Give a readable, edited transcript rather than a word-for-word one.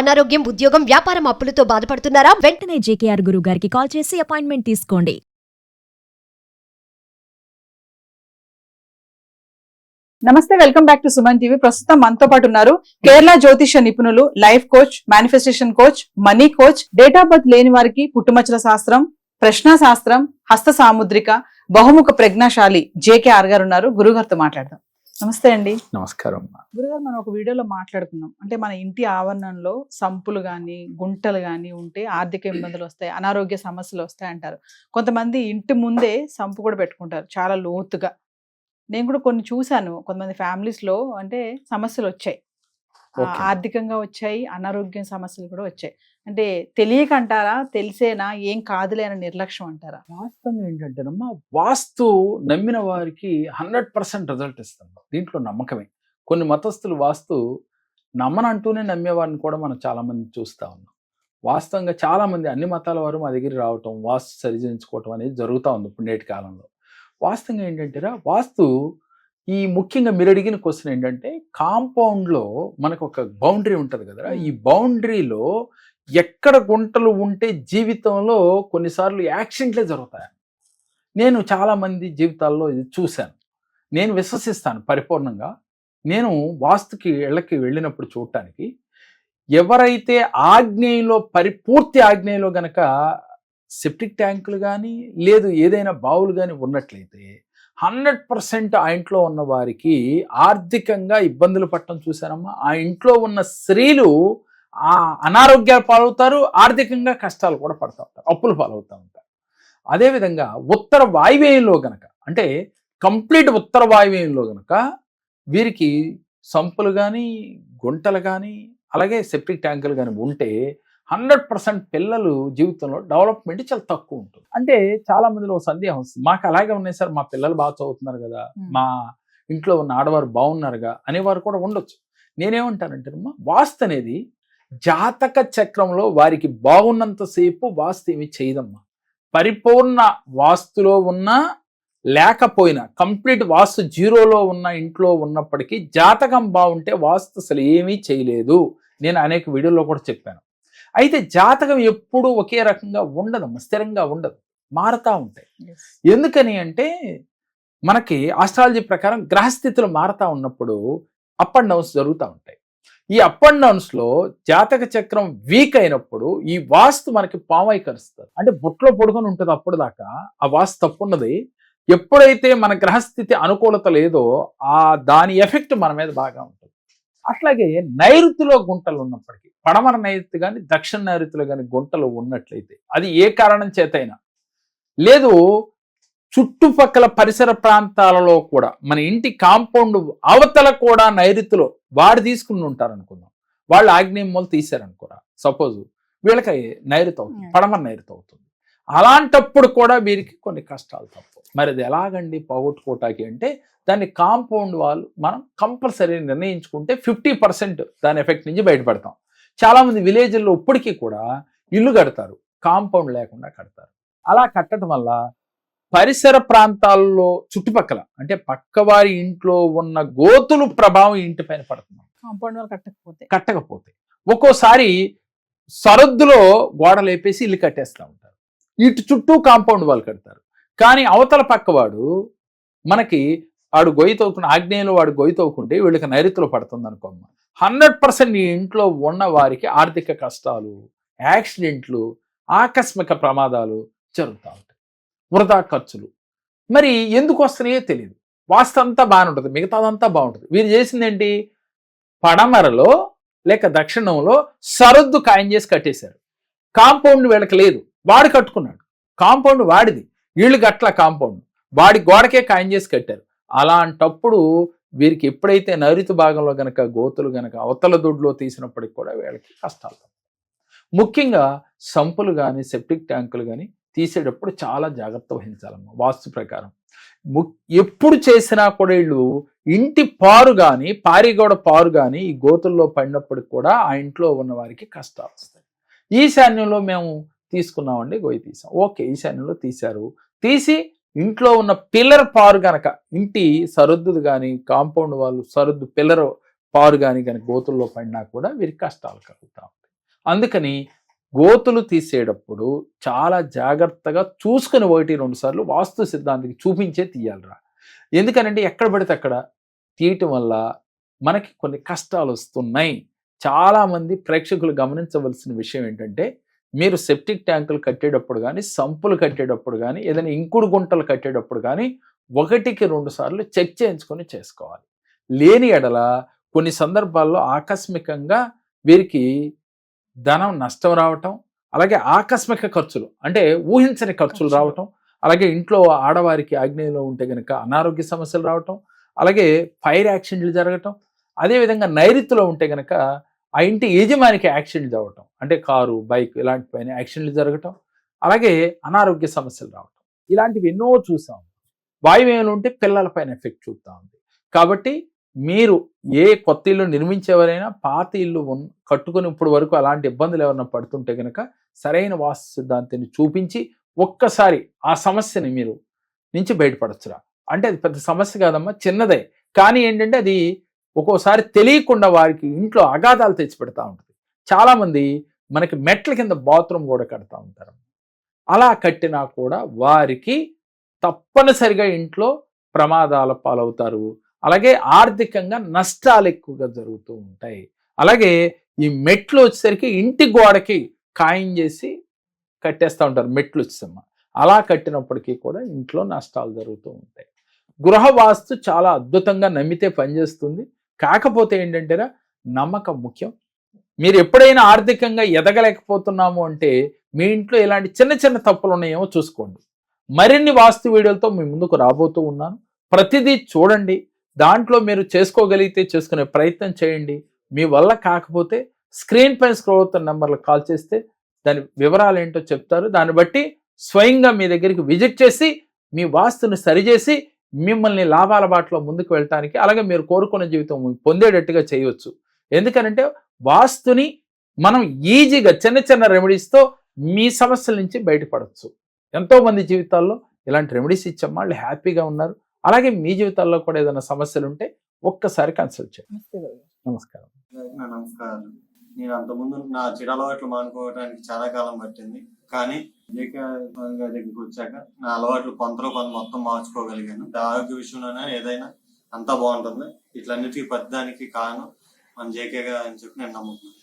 అనారోగ్యం, ఉద్యోగం, వ్యాపారం అప్పులతో బాధపడుతున్నారా? వెంటనే జేకేఆర్ గురువు గారికి కాల్ చేసి అపాయింట్మెంట్ తీసుకోండి. నమస్తే, welcome back to Suman TV. ప్రస్తుతం మనతో పాటు ఉన్నారు కేరళ జ్యోతిష నిపుణులు, life coach, manifestation coach, money coach, date of birth లేని వారికి పుట్టుమచ్చల శాస్త్రం, ప్రశ్న శాస్త్రం, హస్త సాముద్రిక, బహుముఖ ప్రజ్ఞాశాలి జేకేఆర్ గారు ఉన్నారు. గురుగారితో మాట్లాడదాం. నమస్తే అండి. నమస్కారం. గురుగారు, మనం ఒక వీడియోలో మాట్లాడుకున్నాం, అంటే మన ఇంటి ఆవరణంలో సంపులు గాని గుంటలు గాని ఉంటే ఆర్థిక ఇబ్బందులు వస్తాయి, అనారోగ్య సమస్యలు వస్తాయి అంటారు. కొంతమంది ఇంటి ముందే సంపు కూడా పెట్టుకుంటారు చాలా లోతుగా. నేను కూడా కొన్ని చూశాను, కొంతమంది ఫ్యామిలీస్ లో అంటే సమస్యలు వచ్చాయి, ఆర్థికంగా వచ్చాయి, అనారోగ్య సమస్యలు కూడా వచ్చాయి. అంటే తెలియక అంటారా, తెలిసేనా, ఏం కాదులే అని నిర్లక్ష్యం అంటారా? వాస్తవంగా ఏంటంటేనమ్మా, వాస్తు నమ్మిన వారికి 100% రిజల్ట్ ఇస్తుంది. దీంట్లో నమ్మకమే. కొన్ని మతస్థులు వాస్తు నమ్మనంటూనే నమ్మేవారిని కూడా మనం చాలా మంది చూస్తూ ఉన్నాం. వాస్తవంగా చాలా మంది అన్ని మతాల వారు మా దగ్గర రావటం, వాస్తు సరిచేయించుకోవటం అనేది జరుగుతూ ఉంది ఇప్పుడు నేటి కాలంలో. వాస్తవంగా ఏంటంటేరా, వాస్తు ఈ ముఖ్యంగా మీరు అడిగిన క్వశ్చన్ ఏంటంటే, కాంపౌండ్లో మనకు ఒక బౌండరీ ఉంటుంది కదరా, ఈ బౌండరీలో ఎక్కడ గుంటలు ఉంటే జీవితంలో కొన్నిసార్లు యాక్సిడెంట్లే జరుగుతాయి. నేను చాలామంది జీవితాల్లో ఇది చూశాను. నేను విశ్వసిస్తాను పరిపూర్ణంగా. నేను వాస్తుకి ఇళ్ళకి వెళ్ళినప్పుడు చూడటానికి, ఎవరైతే ఆగ్నేయంలో పూర్తి ఆగ్నేయంలో గనక సెప్టిక్ ట్యాంకులు కానీ లేదు ఏదైనా బావులు కానీ ఉన్నట్లయితే 100% ఆ ఇంట్లో ఉన్న వారికి ఆర్థికంగా ఇబ్బందులు పట్టడం చూశానమ్మా. ఆ ఇంట్లో ఉన్న స్త్రీలు ఆ అనారోగ్యాలు పాలవుతారు, ఆర్థికంగా కష్టాలు కూడా పడుతూ ఉంటారు, అప్పులు పాలవుతూ ఉంటారు. అదేవిధంగా ఉత్తర వాయువ్యంలో గనక, అంటే కంప్లీట్ ఉత్తర వాయువ్యంలో గనక వీరికి సంపులు కానీ గుంటలు కానీ అలాగే సెప్టిక్ ట్యాంకులు కానీ ఉంటే 100% పిల్లలు జీవితంలో డెవలప్మెంట్ చాలా తక్కువ ఉంటుంది. అంటే చాలా మందిలో సందేహం వస్తుంది, మాకు అలాగే ఉన్నాయి సార్, మా పిల్లలు బాగా చదువుతున్నారు కదా, మా ఇంట్లో ఉన్న ఆడవారు బాగున్నారుగా అనేవారు కూడా ఉండొచ్చు. నేనేమంటానంటే, వాస్తు అనేది జాతక చక్రంలో వారికి బాగున్నంతసేపు వాస్తు ఏమి చేయదమ్మా. పరిపూర్ణ వాస్తులో ఉన్నా లేకపోయినా, కంప్లీట్ వాస్తు జీరోలో ఉన్న ఇంట్లో ఉన్నప్పటికీ జాతకం బాగుంటే వాస్తు అసలు ఏమీ చేయలేదు. నేను అనేక వీడియోలో కూడా చెప్పాను. అయితే జాతకం ఎప్పుడూ ఒకే రకంగా ఉండదమ్మా, స్థిరంగా ఉండదు, మారుతూ ఉంటాయి. ఎందుకని అంటే, మనకి ఆస్ట్రాలజీ ప్రకారం గ్రహస్థితులు మారుతూ ఉన్నప్పుడు అప్ అండ్ డౌన్స్ జరుగుతూ ఉంటాయి. ఈ అప్ అండ్ డౌన్స్లో జాతక చక్రం వీక్ అయినప్పుడు ఈ వాస్తు మనకి పామై కరుస్తుంది. అంటే బుట్లో పొడుకొని ఉంటుంది అప్పుడు దాకా ఆ వాస్తు తప్పున్నది. ఎప్పుడైతే మన గ్రహస్థితి అనుకూలత లేదో దాని ఎఫెక్ట్ మన మీద బాగా ఉంటుంది. అట్లాగే నైరుతిలో గుంటలు ఉన్నప్పటికీ, పడమర నైరుతి కానీ దక్షిణ నైరుతిలో కానీ గుంటలు ఉన్నట్లయితే, అది ఏ కారణం చేతైనా, లేదు చుట్టుపక్కల పరిసర ప్రాంతాలలో కూడా, మన ఇంటి కాంపౌండ్ అవతల కూడా నైరుతిలో వాడు తీసుకుని ఉంటారు అనుకుందాం, వాళ్ళు ఆగ్నేయం మూల తీశారనుకోరా, సపోజ్ వీళ్ళకి నైరుతి అవుతుంది, పడమర నైరుతి అవుతుంది. అలాంటప్పుడు కూడా వీరికి కొన్ని కష్టాలు తప్పవు. మరి అది ఎలాగండి పోగొట్టుకోవటానికి అంటే, దాన్ని కాంపౌండ్ వాళ్ళు మనం కంపల్సరీ నిర్ణయించుకుంటే 50% దాని ఎఫెక్ట్ నుంచి బయటపడతాం. చాలామంది విలేజ్ల్లో ఇప్పటికీ కూడా ఇల్లు కడతారు, కాంపౌండ్ లేకుండా కడతారు. అలా కట్టడం వల్ల పరిసర ప్రాంతాల్లో చుట్టుపక్కల, అంటే పక్కవారి ఇంట్లో ఉన్న గోతులు ప్రభావం ఇంటి పైన పడుతుంది. కాంపౌండ్ వాళ్ళు కట్టకపోతే ఒక్కోసారి సరద్దులో గోడలు వేపేసి ఇల్లు కట్టేస్తూ ఉంటారు. ఇటు చుట్టూ కాంపౌండ్ వాళ్ళు కడతారు, కానీ అవతల పక్కవాడు మనకి వాడు గొయ్యి తవ్వుకుని, ఆగ్నేయంలో వాడు గొయ్యి తవ్వుకుంటే వీళ్ళకి నైరుతిలో పడుతుంది అనుకోమ్మ. 100% ఈ ఇంట్లో ఉన్న వారికి ఆర్థిక కష్టాలు, యాక్సిడెంట్లు, ఆకస్మిక ప్రమాదాలు జరుగుతూ ఉంటాయి, వృధా ఖర్చులు. మరి ఎందుకు వస్తున్నాయో తెలియదు. వాస్తు అంతా బాగానే ఉంటుంది, మిగతాదంతా బాగుంటుంది. వీరు చేసింది ఏంటి, పడమరలో లేక దక్షిణంలో సరద్దు ఖాయం చేసి కట్టేశారు. కాంపౌండ్ వీళ్ళకి లేదు, వాడు కట్టుకున్నాడు, కాంపౌండ్ వాడిది, వీళ్ళు గట్ల కాంపౌండ్ వాడి గోడకే ఖాయం చేసి కట్టారు. అలాంటప్పుడు వీరికి ఎప్పుడైతే నైరుతి భాగంలో గనక గోతులు గనక అవతల దొడ్లో తీసినప్పటికి కూడా వీళ్ళకి కష్టాలు. ముఖ్యంగా సంపులు కానీ సెప్టిక్ ట్యాంకులు కానీ తీసేటప్పుడు చాలా జాగ్రత్త వహించాలమ్మా. వాస్తు ప్రకారం ఎప్పుడు చేసినా కూడా వీళ్ళు ఇంటి పారు కానీ పారిగోడ పారు కానీ ఈ గోతుల్లో పడినప్పటికి కూడా ఆ ఇంట్లో ఉన్న వారికి కష్టాలు వస్తాయి. ఈశాన్యంలో మేము తీసుకున్నామండి, గొయ్యి తీసాం, ఓకే, ఈశాన్యంలో తీశారు, తీసి ఇంట్లో ఉన్న పిల్లర్ పారు గనక, ఇంటి సరద్దు కానీ కాంపౌండ్ వాళ్ళు సరద్దు పిల్లర్ పారు కానీ గనక గోతుల్లో పడినా కూడా వీరికి కష్టాలు కలుగుతూ ఉంటాయి. అందుకని గోతులు తీసేటప్పుడు చాలా జాగ్రత్తగా చూసుకుని 1-2 సార్లు వాస్తు సిద్ధాంతికి చూపించే తీయాలిరా. ఎందుకనంటే ఎక్కడ పడితే అక్కడ తీయటం వల్ల మనకి కొన్ని కష్టాలు వస్తున్నాయి. చాలామంది ప్రేక్షకులు గమనించవలసిన విషయం ఏంటంటే, మీరు సెప్టిక్ ట్యాంకులు కట్టేటప్పుడు కానీ, సంపులు కట్టేటప్పుడు కానీ, ఏదైనా ఇంకుడు గుంటలు కట్టేటప్పుడు కానీ 1-2 సార్లు చెక్ చేయించుకొని చేసుకోవాలి. లేని ఎడల కొన్ని సందర్భాల్లో ఆకస్మికంగా వీరికి ధనం నష్టం రావటం, అలాగే ఆకస్మిక ఖర్చులు అంటే ఊహించని ఖర్చులు రావటం, అలాగే ఇంట్లో ఆడవారికి ఆగ్నేయంలో ఉంటే కనుక అనారోగ్య సమస్యలు రావటం, అలాగే ఫైర్ యాక్సిడెంట్లు జరగటం, అదేవిధంగా నైరుతిలో ఉంటే కనుక ఆ ఇంటి యజమానికి యాక్సిడెంట్ అవ్వటం, అంటే కారు బైక్ ఇలాంటి పైన యాక్సిడెంట్లు జరగటం, అలాగే అనారోగ్య సమస్యలు రావటం, ఇలాంటివి ఎన్నో చూసాం. వాయువ్యంలో ఉంటే పిల్లల పైన ఎఫెక్ట్ చూస్తూ ఉంది. కాబట్టి మీరు ఏ కొత్త ఇల్లు నిర్మించేవారైనా పాత ఇల్లు కట్టుకుని ఇప్పుడు వరకు అలాంటి ఇబ్బందులు ఏమైనా పడుతుంటే కనుక సరైన వాస్తు సిద్ధాంతాన్ని చూపించి ఒక్కసారి ఆ సమస్యని మీరు నుంచి బయటపడచ్చురా. అంటే అది పెద్ద సమస్య కాదమ్మా, చిన్నదే. కానీ ఏంటంటే అది ఒక్కోసారి తెలియకుండా వారికి ఇంట్లో అగాధాలు తెచ్చిపెడతా ఉంటుంది. చాలామంది మనకి మెట్ల కింద బాత్రూమ్ కూడా కడతా ఉంటారు. అలా కట్టినా కూడా వారికి తప్పనిసరిగా ఇంట్లో ప్రమాదాల పాలవుతారు. అలాగే ఆర్థికంగా నష్టాలు ఎక్కువగా జరుగుతూ ఉంటాయి. అలాగే ఈ మెట్లు వచ్చేసరికి ఇంటి గోడకి ఖాయం చేసి కట్టేస్తూ ఉంటారు మెట్లు వచ్చేసమ్మ. అలా కట్టినప్పటికీ కూడా ఇంట్లో నష్టాలు జరుగుతూ ఉంటాయి. గృహ వాస్తు చాలా అద్భుతంగా నమ్మితే పనిచేస్తుంది. కాకపోతే ఏంటంటేరా, నమ్మకం ముఖ్యం. మీరు ఎప్పుడైనా ఆర్థికంగా ఎదగలేకపోతున్నాము అంటే మీ ఇంట్లో ఇలాంటి చిన్న చిన్న తప్పులు ఉన్నాయేమో చూసుకోండి. మరిన్ని వాస్తు వీడియోలతో మీ ముందుకు రాబోతూ ఉన్నాను. ప్రతిదీ చూడండి, దాంట్లో మీరు చేసుకోగలిగితే చేసుకునే ప్రయత్నం చేయండి. మీ వల్ల కాకపోతే స్క్రీన్ పైన స్క్రోల్ అవుతున్న నెంబర్లకు కాల్ చేస్తే దాని వివరాలు ఏంటో చెప్తారు. దాన్ని బట్టి స్వయంగా మీ దగ్గరికి విజిట్ చేసి మీ వాస్తుని సరిచేసి మిమ్మల్ని లాభాల బాటలో ముందుకు వెళ్ళటానికి, అలాగే మీరు కోరుకున్న జీవితం పొందేటట్టుగా చేయవచ్చు. ఎందుకనంటే వాస్తుని మనం ఈజీగా చిన్న చిన్న రెమెడీస్తో మీ సమస్యల నుంచి బయటపడవచ్చు. ఎంతోమంది జీవితాల్లో ఇలాంటి రెమెడీస్ ఇచ్చాం, వాళ్ళు హ్యాపీగా ఉన్నారు. అలాగే మీ జీవితాల్లో కూడా ఏదైనా సమస్యలు ఉంటే ఒక్కసారి కన్సల్ట్ చేయండి. నమస్కారం. నమస్కారం. నేను అంతకుముందు నా చెడు అలవాట్లు మానుకోవడానికి చాలా కాలం పట్టింది. కానీ దగ్గరికి వచ్చాక నా అలవాట్లు కొంత మొత్తం మార్చుకోగలిగాను. ఆరోగ్య విషయంలోనే ఏదైనా అంతా బాగుంటుంది. ఇట్లన్నిటికీ పెద్దదానికి కారణం మన జేకే గారు అని చెప్పి నేను నమ్ముతున్నాను.